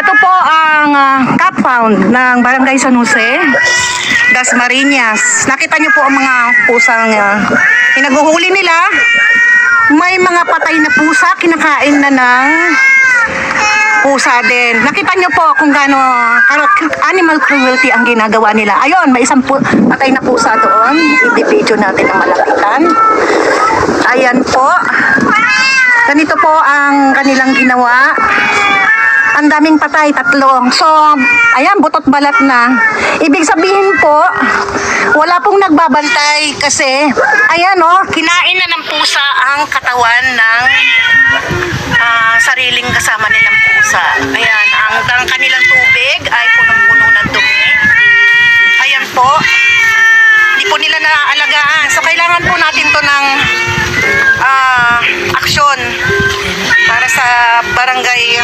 Ito po ang compound ng Barangay San Jose, Dasmariñas. Nakita niyo po ang mga pusang hinaguhuli nila. May mga patay na pusa, kinakain na ng pusa din. Nakita niyo po kung gaano animal cruelty ang ginagawa nila. Ayun, may isang patay na pusa doon. I-video natin ang malapitan. Ayan po. Ganito po ang kanilang ginawa. Ang daming patay, 3. So, ayan, butot balat na. Ibig sabihin po, wala pong nagbabantay kasi, ayan kinain na ng pusa ang katawan ng sariling kasama nilang pusa. Ayan, ang kanilang tubig ay punong-puno ng dumi. Ayan po, hindi po nila naaalagaan. So, kailangan po natin to ng aksyon para sa barangay